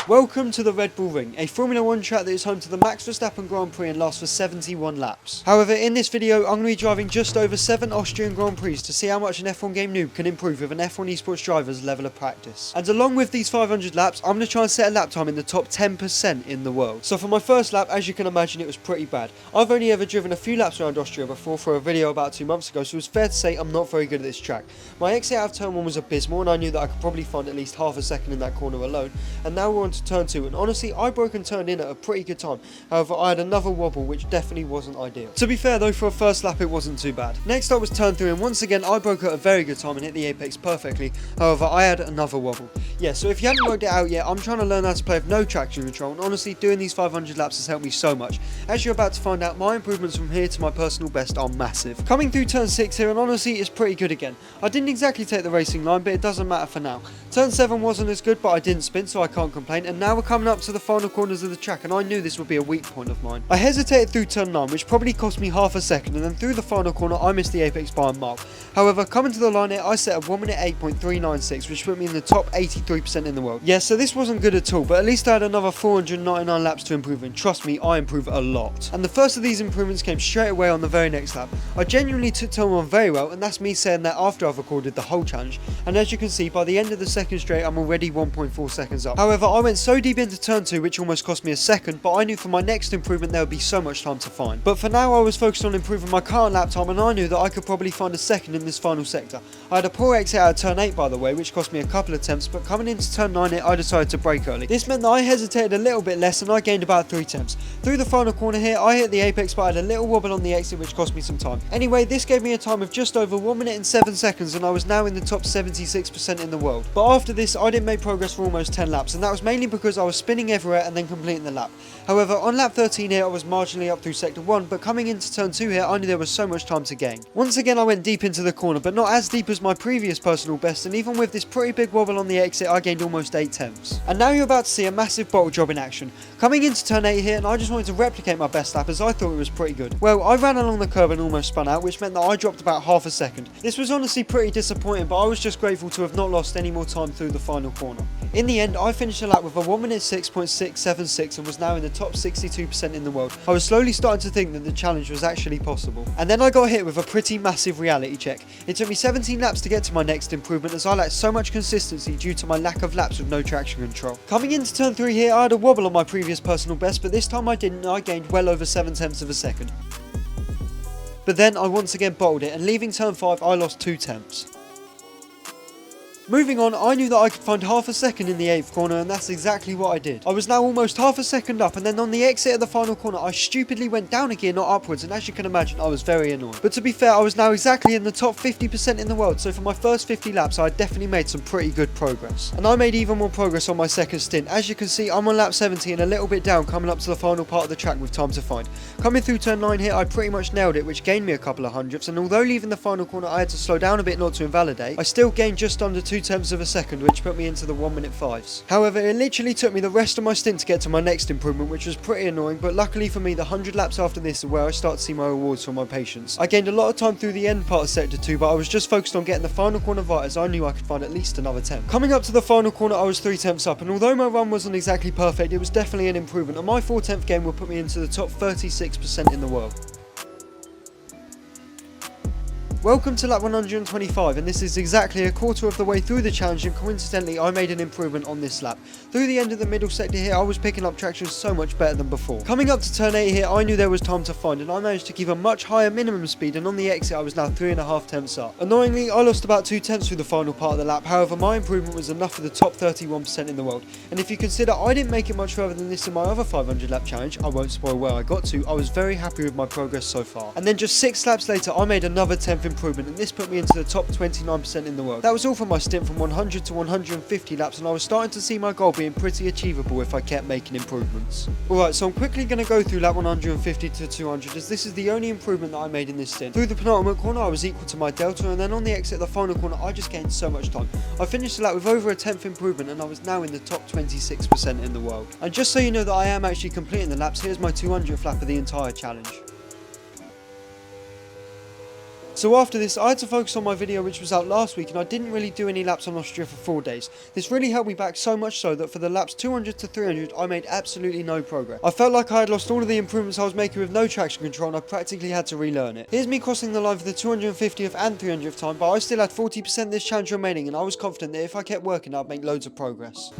Welcome to the Red Bull Ring, a Formula 1 track that is home to the Max Verstappen Grand Prix and lasts for 71 laps. However, in this video, I'm going to be driving just over 7 Austrian Grand Prix to see how much an F1 game noob can improve with an F1 esports driver's level of practice. And along with these 500 laps, I'm going to try and set a lap time in the top 10% in the world. So for my first lap, as you can imagine, it was pretty bad. I've only ever driven a few laps around Austria before for a video about 2 months ago, so it's fair to say I'm not very good at this track. My exit out of turn 1 was abysmal, and I knew that I could probably find at least half a second in that corner alone. And now we're on to turn 2, and honestly, I broke and turned in at a pretty good time. However, I had another wobble, which definitely wasn't ideal. To be fair though, for a first lap it wasn't too bad. Next up was turn 3, and once again I broke at a very good time and hit the apex perfectly. However, I had another wobble. Yeah, so if you haven't worked it out yet, I'm trying to learn how to play with no traction control, and honestly, doing these 500 laps has helped me so much. As you're about to find out, my improvements from here to my personal best are massive. Coming through turn 6 here, and honestly, it's pretty good again. I didn't exactly take the racing line, but it doesn't matter for now. Turn 7 wasn't as good, but I didn't spin, so I can't complain, and now we're coming up to the final corners of the track, and I knew this would be a weak point of mine. I hesitated through turn 9, which probably cost me half a second, and then through the final corner I missed the apex by a mile. However, coming to the line here, I set a 1 minute 8.396, which put me in the top 83% in the world. Yeah, so this wasn't good at all, but at least I had another 499 laps to improve, and trust me, I improve a lot. And the first of these improvements came straight away on the very next lap. I genuinely took turn 1 very well, and that's me saying that after I've recorded the whole challenge, and as you can see, by the end of the second straight, I'm already 1.4 seconds up. However, I went so deep into turn 2, which almost cost me a second, but I knew for my next improvement there would be so much time to find. But for now, I was focused on improving my current lap time, and I knew that I could probably find a second in this final sector. I had a poor exit out of turn 8 by the way, which cost me a couple of attempts, but coming into turn 9 I decided to brake early. This meant that I hesitated a little bit less, and I gained about 3 attempts. Through the final corner here, I hit the apex, but I had a little wobble on the exit, which cost me some time. Anyway, this gave me a time of just over 1 minute and 7 seconds, and I was now in the top 76% in the world. But after this, I didn't make progress for almost 10 laps, and that was mainly because I was spinning everywhere and then completing the lap. However, on lap 13 here, I was marginally up through sector 1, but coming into turn 2 here, I knew there was so much time to gain. Once again, I went deep into the corner, but not as deep as my previous personal best, and even with this pretty big wobble on the exit, I gained almost 8 tenths. And now you're about to see a massive bottle job in action. Coming into turn 8 here, and I just wanted to replicate my best lap as I thought it was pretty good. Well, I ran along the curb and almost spun out, which meant that I dropped about half a second. This was honestly pretty disappointing, but I was just grateful to have not lost any more time through the final corner. In the end, I finished the lap with a 1 minute 6.676 and was now in the top 62% in the world. I was slowly starting to think that the challenge was actually possible. And then I got hit with a pretty massive reality check. It took me 17 laps to get to my next improvement, as I lacked so much consistency due to my lack of laps with no traction control. Coming into turn 3 here, I had a wobble on my previous personal best, but this time I didn't, and I gained well over 7 tenths of a second. But then I once again bottled it, and leaving turn 5 I lost 2 tenths. Moving on, I knew that I could find half a second in the 8th corner, and that's exactly what I did. I was now almost half a second up, and then on the exit of the final corner, I stupidly went down a gear, not upwards, and as you can imagine, I was very annoyed. But to be fair, I was now exactly in the top 50% in the world, so for my first 50 laps, I had definitely made some pretty good progress. And I made even more progress on my second stint. As you can see, I'm on lap 70 and a little bit down, coming up to the final part of the track with time to find. Coming through turn 9 here, I pretty much nailed it, which gained me a couple of hundredths, and although leaving the final corner, I had to slow down a bit not to invalidate, I still gained just under 2 tenths of a second, which put me into the 1 minute 5s. However, it literally took me the rest of my stint to get to my next improvement, which was pretty annoying, but luckily for me, the 100 laps after this are where I start to see my rewards for my patience. I gained a lot of time through the end part of sector 2, but I was just focused on getting the final corner right, as I knew I could find at least another 10. Coming up to the final corner, I was 3 tenths up, and although my run wasn't exactly perfect, it was definitely an improvement, and my 4 tenth gain will put me into the top 36% in the world. Welcome to lap 125, and this is exactly a quarter of the way through the challenge, and coincidentally I made an improvement on this lap. Through the end of the middle sector here, I was picking up traction so much better than before. Coming up to turn 8 here, I knew there was time to find, and I managed to keep a much higher minimum speed, and on the exit I was now 3.5 tenths up. Annoyingly, I lost about 2 tenths through the final part of the lap, however my improvement was enough for the top 31% in the world. And if you consider I didn't make it much further than this in my other 500 lap challenge, I won't spoil where I got to, I was very happy with my progress so far. And then just 6 laps later, I made another 10th improvement, and this put me into the top 29% in the world. That was all from my stint from 100 to 150 laps, and I was starting to see my goal being pretty achievable if I kept making improvements. Alright, so I'm quickly going to go through lap 150 to 200, as this is the only improvement that I made in this stint. Through the penultimate corner, I was equal to my delta, and then on the exit of the final corner, I just gained so much time. I finished the lap with over a 10th improvement, and I was now in the top 26% in the world. And just so you know that I am actually completing the laps, here's my 200th lap of the entire challenge. So after this, I had to focus on my video which was out last week, and I didn't really do any laps on Austria for 4 days. This really held me back so much so that for the laps 200 to 300 I made absolutely no progress. I felt like I had lost all of the improvements I was making with no traction control, and I practically had to relearn it. Here's me crossing the line for the 250th and 300th time, but I still had 40% of this challenge remaining, and I was confident that if I kept working I'd make loads of progress.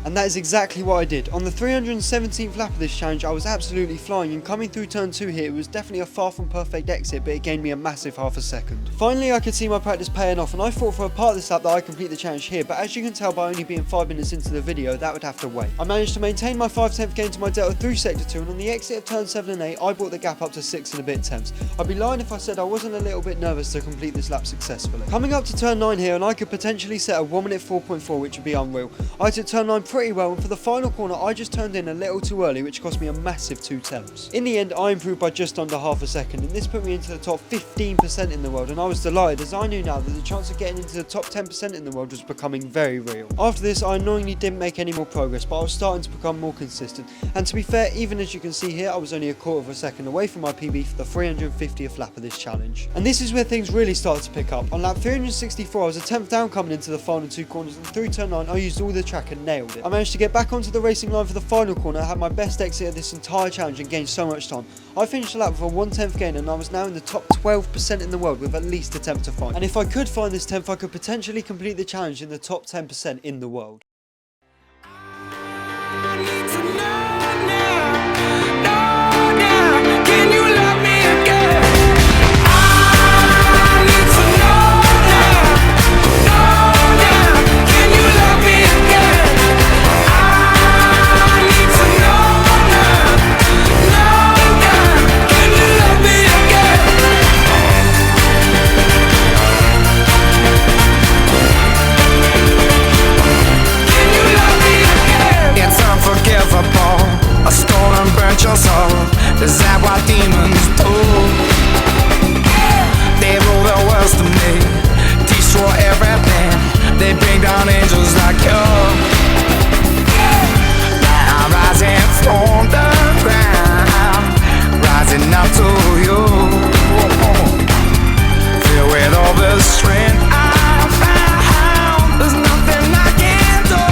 And that is exactly what I did. On the 317th lap of this challenge, I was absolutely flying, and coming through turn 2 here, it was definitely a far from perfect exit, but it gained me a massive half a second. Finally, I could see my practice paying off, and I thought for a part of this lap that I complete the challenge here, but as you can tell by only being 5 minutes into the video, that would have to wait. I managed to maintain my 5/10 gain to my delta through sector 2, and on the exit of turn 7 and 8, I brought the gap up to 6 and a bit tenths. I'd be lying if I said I wasn't a little bit nervous to complete this lap successfully. Coming up to turn 9 here, and I could potentially set a 1 minute 4.4, which would be unreal. I took turn 9 pretty well, and for the final corner I just turned in a little too early, which cost me a massive 2 tenths. In the end, I improved by just under half a second, and this put me into the top 15% in the world, and I was delighted as I knew now that the chance of getting into the top 10% in the world was becoming very real. After this, I annoyingly didn't make any more progress, but I was starting to become more consistent, and to be fair, even as you can see here, I was only a quarter of a second away from my PB for the 350th lap of this challenge. And this is where things really started to pick up. On lap 364, I was a 10th down coming into the final 2 corners, and through turn 9 I used all the track and nailed it. I managed to get back onto the racing line for the final corner. I had my best exit of this entire challenge and gained so much time. I finished the lap with a 1/10 gain, and I was now in the top 12% in the world with at least a tenth to find. And if I could find this 10th, I could potentially complete the challenge in the top 10% in the world. A stone and burnt your soul. Is that what demons do? They rule the world to me, destroy everything. They bring down angels like you. Now I'm rising from the ground, rising up to you. Filled with all the strength I found, there's nothing I can do.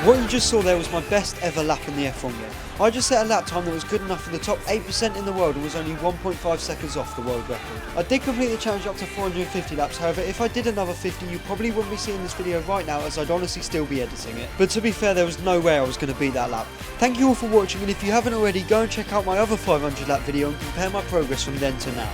What you just saw there was my best ever lap in the F1 game. I just set a lap time that was good enough for the top 8% in the world and was only 1.5 seconds off the world record. I did complete the challenge up to 450 laps, however if I did another 50 you probably wouldn't be seeing this video right now, as I'd honestly still be editing it. But to be fair, there was no way I was going to beat that lap. Thank you all for watching, and if you haven't already, go and check out my other 500 lap video and compare my progress from then to now.